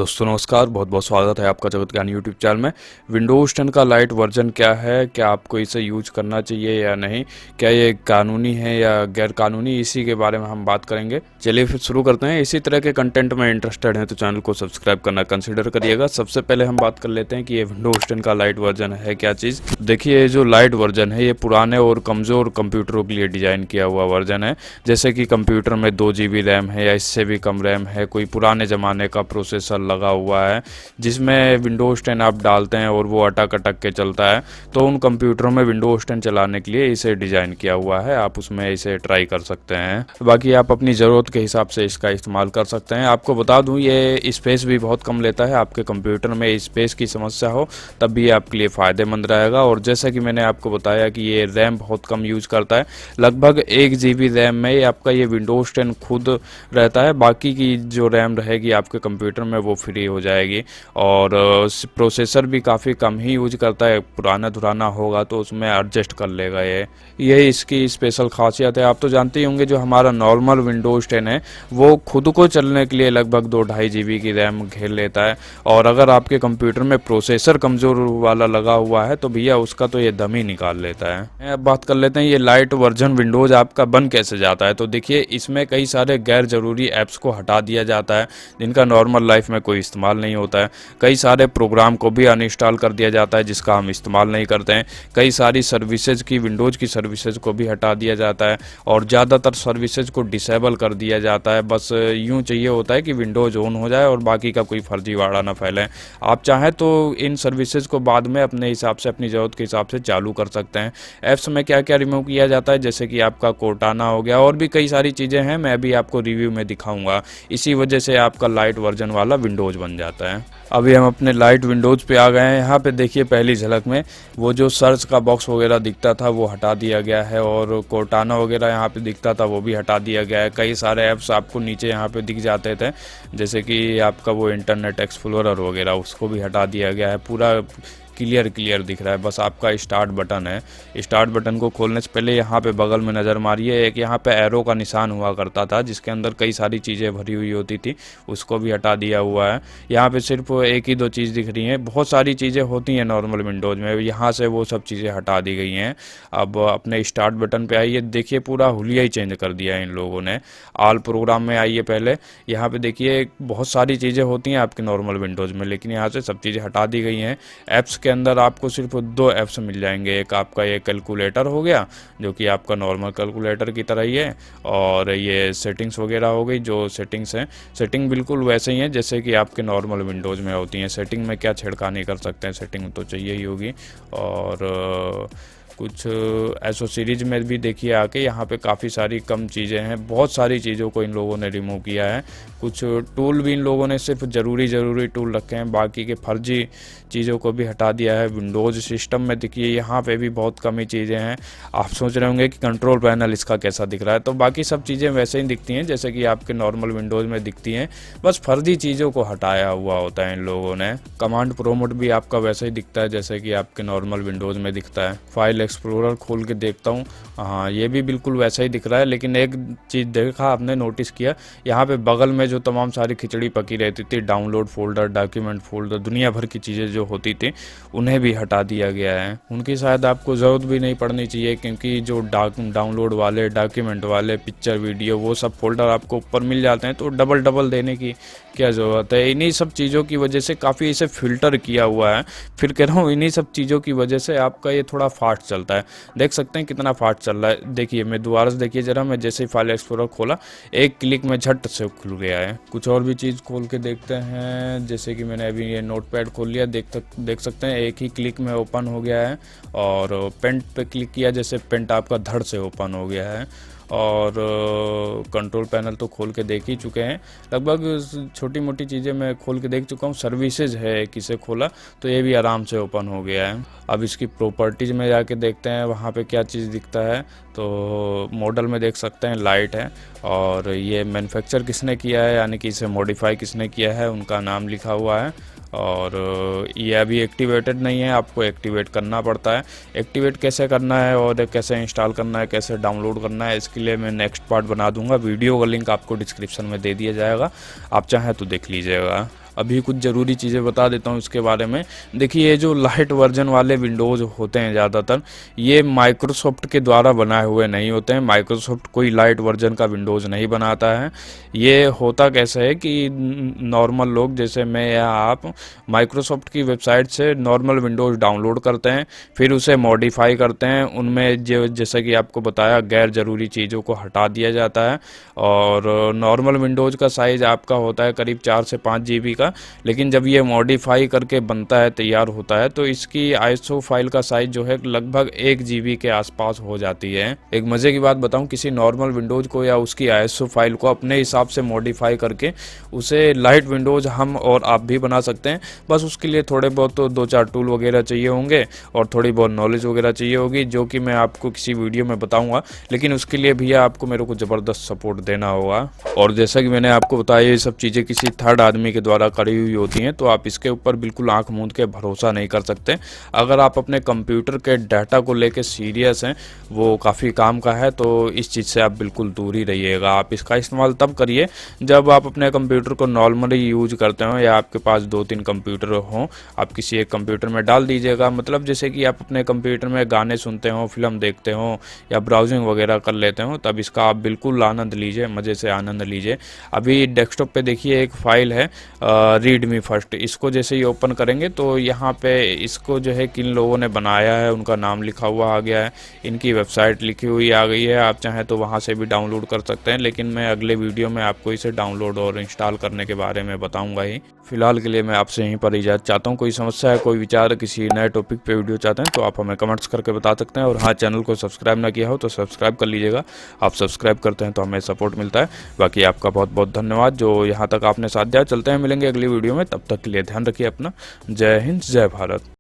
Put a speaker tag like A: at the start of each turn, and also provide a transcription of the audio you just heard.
A: दोस्तों नमस्कार, बहुत बहुत स्वागत है आपका जगत ज्ञान यूट्यूब चैनल में। विंडोज़ 10 का लाइट वर्जन क्या है, क्या आपको इसे यूज करना चाहिए या नहीं, क्या ये कानूनी है या गैर कानूनी, इसी के बारे में हम बात करेंगे। चलिए फिर शुरू करते हैं। इसी तरह के कंटेंट में इंटरेस्टेड हैं तो चैनल को सब्सक्राइब करना कंसिडर करिएगा। सबसे पहले हम बात कर लेते हैं कि ये विंडोज़ 10 का लाइट वर्जन है क्या चीज़। देखिए, ये जो लाइट वर्जन है ये पुराने और कमज़ोर कंप्यूटरों के लिए डिज़ाइन किया हुआ वर्जन है। जैसे कि कंप्यूटर में 2 GB रैम है या इससे भी कम रैम है, कोई पुराने ज़माने का प्रोसेसर लगा हुआ है जिसमें विंडोज़ 10 आप डालते हैं और वो अटक अटक के चलता है, तो उन कंप्यूटरों में विंडोज़ 10 चलाने के लिए इसे डिज़ाइन किया हुआ है। आप उसमें इसे ट्राई कर सकते हैं, बाकी आप अपनी ज़रूरत के हिसाब से इसका इस्तेमाल कर सकते हैं। आपको बता दूं, ये स्पेस भी बहुत कम लेता है। आपके कंप्यूटर में स्पेस की समस्या हो तब भी आपके लिए फ़ायदेमंद रहेगा। और जैसा कि मैंने आपको बताया कि ये रैम बहुत कम यूज करता है, लगभग 1 GB रैम में आपका ये विंडोज़ 10 खुद रहता है। बाकी की जो रैम रहेगी आपके कंप्यूटर में वो फ्री हो जाएगी। और प्रोसेसर भी काफ़ी कम ही यूज करता है, पुराना धुराना होगा तो उसमें एडजस्ट कर लेगा। ये इसकी स्पेशल खासियत है। आप तो जानते ही होंगे, जो हमारा नॉर्मल विंडोज़ 10 है वो खुद को चलने के लिए लगभग 2-2.5 GB की रैम घेर लेता है। और अगर आपके कंप्यूटर में प्रोसेसर कमज़ोर वाला लगा हुआ है तो भैया उसका तो ये दम ही निकाल लेता है। अब बात कर लेते हैं ये लाइट वर्जन विंडोज़ आपका बन कैसे जाता है। तो देखिए, इसमें कई सारे गैर ज़रूरी ऐप्स को हटा दिया जाता है जिनका नॉर्मल लाइफ में कोई इस्तेमाल नहीं होता है। कई सारे प्रोग्राम को भी अनइंस्टॉल कर दिया जाता है जिसका हम इस्तेमाल नहीं करते हैं। कई सारी सर्विसेज की, विंडोज़ की सर्विसेज को भी हटा दिया जाता है और ज़्यादातर सर्विसेज को डिसेबल कर दिया जाता है। बस यूँ चाहिए होता है कि विंडोज़ ऑन हो जाए और बाकी का कोई फर्जीवाड़ा ना फैले। आप चाहें तो इन सर्विसेज को बाद में अपने हिसाब से, अपनी ज़रूरत के हिसाब से चालू कर सकते हैं। ऐप्स में क्या क्या रिमूव किया जाता है, जैसे कि आपका कोर्टाना हो गया और भी कई सारी चीज़ें हैं, मैं भी आपको रिव्यू में दिखाऊंगा। इसी वजह से आपका लाइट वर्जन वाला विंडोज़ बन जाता है। अभी हम अपने लाइट विंडोज़ पे आ गए हैं। यहाँ पे देखिए, पहली झलक में वो जो सर्च का बॉक्स वगैरह दिखता था वो हटा दिया गया है और कोर्टाना वगैरह यहाँ पे दिखता था वो भी हटा दिया गया है। कई सारे ऐप्स आपको नीचे यहाँ पे दिख जाते थे, जैसे कि आपका वो इंटरनेट एक्सप्लोरर वगैरह, उसको भी हटा दिया गया है। पूरा क्लियर दिख रहा है। बस आपका स्टार्ट बटन है। स्टार्ट बटन को खोलने से पहले यहाँ पे बगल में नज़र मारिए, एक यहाँ पे एरो का निशान हुआ करता था जिसके अंदर कई सारी चीज़ें भरी हुई होती थी, उसको भी हटा दिया हुआ है। यहाँ पे सिर्फ 1 ही 2 चीज़ दिख रही हैं। बहुत सारी चीज़ें होती हैं नॉर्मल विंडोज़ में, यहाँ से वो सब चीज़ें हटा दी गई हैं। अब अपने स्टार्ट बटन पर आइए, देखिए पूरा हुलिया ही चेंज कर दिया है इन लोगों ने। ऑल प्रोग्राम में आइए पहले, यहाँ पर देखिए बहुत सारी चीज़ें होती हैं आपके नॉर्मल विंडोज़ में, लेकिन यहाँ से सब चीज़ें हटा दी गई हैं। ऐप्स के अंदर आपको सिर्फ 2 ऐप्स मिल जाएंगे। एक आपका ये कैलकुलेटर हो गया जो कि आपका नॉर्मल कैलकुलेटर की तरह ही है, और ये सेटिंग्स वगैरह हो गई। जो सेटिंग्स हैं, सेटिंग बिल्कुल वैसे ही हैं जैसे कि आपके नॉर्मल विंडोज़ में होती हैं। सेटिंग में क्या छेड़खानी कर सकते हैं, सेटिंग तो चाहिए ही होगी। और कुछ एसओ सीरीज में भी देखिए आके, यहाँ पे काफ़ी सारी कम चीज़ें हैं। बहुत सारी चीज़ों को इन लोगों ने रिमूव किया है। कुछ टूल भी इन लोगों ने सिर्फ ज़रूरी टूल रखे हैं, बाकी के फर्जी चीज़ों को भी हटा दिया है। विंडोज़ सिस्टम में देखिए यहाँ पे भी बहुत कम ही चीज़ें हैं। आप सोच रहे होंगे कि कंट्रोल पैनल इसका कैसा दिख रहा है, तो बाकी सब चीज़ें वैसे ही दिखती हैं जैसे कि आपके नॉर्मल विंडोज़ में दिखती हैं। बस फर्जी चीज़ों को हटाया हुआ होता है इन लोगों ने। कमांड प्रोम्प्ट भी आपका वैसे ही दिखता है जैसे कि आपके नॉर्मल विंडोज़ में दिखता है। फाइल एक्सप्लोरर खोल के देखता हूँ, हाँ ये भी बिल्कुल वैसा ही दिख रहा है। लेकिन एक चीज़ देखा आपने, नोटिस किया, यहाँ पे बगल में जो तमाम सारी खिचड़ी पकी रहती थी, डाउनलोड फोल्डर, डॉक्यूमेंट फोल्डर, दुनिया भर की चीज़ें जो होती थी, उन्हें भी हटा दिया गया है। उनकी शायद आपको ज़रूरत भी नहीं पड़नी चाहिए, क्योंकि जो डाउनलोड वाले, डॉक्यूमेंट वाले, पिक्चर, वीडियो, वो सब फोल्डर आपको ऊपर मिल जाते हैं, तो डबल देने की क्या ज़रूरत है। इन्हीं सब चीज़ों की वजह से काफ़ी इसे फ़िल्टर किया हुआ है। फिर कह रहा हूँ, इन्हीं सब चीज़ों की वजह से आपका ये थोड़ा फास्ट चलता है। देख सकते हैं कितना फास्ट चल रहा है। देखिए, मैं दोबारा से देखिए ज़रा, मैं जैसे ही फाइल एक्सप्लोरर खोला, एक क्लिक में झट से खुल गया है। कुछ और भी चीज़ खोल के देखते हैं, जैसे कि मैंने अभी ये नोटपैड खोल लिया, देख सकते हैं एक ही क्लिक में ओपन हो गया है। और पेंट पे क्लिक किया, जैसे पेंट आपका धड़ से ओपन हो गया है। और कंट्रोल पैनल तो खोल के देख ही चुके हैं, लगभग छोटी मोटी चीज़ें मैं खोल के देख चुका हूँ। सर्विसेज है, किसे खोला तो ये भी आराम से ओपन हो गया है। अब इसकी प्रॉपर्टीज़ में जाके देखते हैं वहाँ पे क्या चीज़ दिखता है। तो मॉडल में देख सकते हैं लाइट है, और ये मैन्युफैक्चर किसने किया है, यानी कि इसे मॉडिफाई किसने किया है, उनका नाम लिखा हुआ है। और ये अभी एक्टिवेटेड नहीं है, आपको एक्टिवेट करना पड़ता है। एक्टिवेट कैसे करना है और कैसे इंस्टॉल करना है, कैसे डाउनलोड करना है, इसके लिए मैं नेक्स्ट पार्ट बना दूंगा। वीडियो का लिंक आपको डिस्क्रिप्शन में दे दिया जाएगा, आप चाहें तो देख लीजिएगा। अभी कुछ ज़रूरी चीज़ें बता देता हूँ इसके बारे में। देखिए, ये जो लाइट वर्जन वाले विंडोज़ होते हैं ज़्यादातर, ये माइक्रोसॉफ्ट के द्वारा बनाए हुए नहीं होते हैं। माइक्रोसॉफ्ट कोई लाइट वर्जन का विंडोज़ नहीं बनाता है। ये होता कैसे है कि नॉर्मल लोग जैसे मैं या आप माइक्रोसॉफ्ट की वेबसाइट से नॉर्मल विंडोज़ डाउनलोड करते हैं, फिर उसे मॉडिफाई करते हैं। उनमें जो जैसे कि आपको बताया, गैर ज़रूरी चीज़ों को हटा दिया जाता है। और नॉर्मल विंडोज़ का साइज़ आपका होता है करीब 4 से 5 जीबी का, लेकिन जब ये मॉडिफाई करके बनता है, तैयार होता है, तो इसकी आईएसओ फाइल का साइज़ जो है लगभग 1 जीबी के आसपास हो जाती है। एक मज़े की बात बताऊं, किसी नॉर्मल विंडोज़ को या उसकी आईएसओ फाइल को अपने हिसाब से मॉडिफाई करके उसे लाइट विंडोज़ हम और आप भी बना सकते हैं। बस उसके लिए थोड़े बहुत तो 2-4 टूल वगैरह चाहिए होंगे और थोड़ी बहुत नॉलेज वगैरह चाहिए होगी, जो कि मैं आपको किसी वीडियो में बताऊंगा। लेकिन उसके लिए भैया आपको मेरे को ज़बरदस्त सपोर्ट देना होगा। और जैसा कि मैंने आपको बताया, ये सब चीज़ें किसी थर्ड आदमी के द्वारा करी हुई होती हैं, तो आप इसके ऊपर बिल्कुल आंख मूंद के भरोसा नहीं कर सकते। अगर आप अपने कंप्यूटर के डाटा को लेके सीरियस हैं, वो काफ़ी काम का है, तो इस चीज़ से आप बिल्कुल दूर ही रहिएगा। आप इसका इस्तेमाल तब करिए जब आप अपने कंप्यूटर को नॉर्मली यूज करते हो या आपके पास 2-3 कंप्यूटर हों। आप किसी एक कंप्यूटर में डाल दीजिएगा, मतलब जैसे कि आप अपने कंप्यूटर में गाने सुनते हो, फिल्म देखते हो या ब्राउजिंग वगैरह कर लेते हो, तब इसका आप बिल्कुल आनंद लीजिए, मज़े से आनंद लीजिए। अभी डेस्कटॉप पे देखिए एक फ़ाइल है रीड मी फर्स्ट। इसको जैसे ही ओपन करेंगे तो यहाँ पे इसको जो है किन लोगों ने बनाया है उनका नाम लिखा हुआ आ गया है, इनकी वेबसाइट लिखी हुई आ गई है। आप चाहें तो वहाँ से भी डाउनलोड कर सकते हैं, लेकिन मैं अगले वीडियो में आपको इसे डाउनलोड और इंस्टॉल करने के बारे में बताऊँगा ही। फिलहाल के लिए मैं आपसे यहीं पर इजाज़त चाहता हूँ। कोई समस्या है, कोई विचार, किसी नए टॉपिक पे वीडियो चाहते हैं तो आप हमें कमेंट्स करके बता सकते हैं। और हाँ, चैनल को सब्सक्राइब ना किया हो तो सब्सक्राइब कर लीजिएगा। आप सब्सक्राइब करते हैं तो हमें सपोर्ट मिलता है। बाकी आपका बहुत बहुत धन्यवाद जो यहाँ तक आपने साथ दिया। चलते हैं, मिलेंगे अगली वीडियो में, तब तक के लिए ध्यान रखिए अपना। जय हिंद, जय भारत।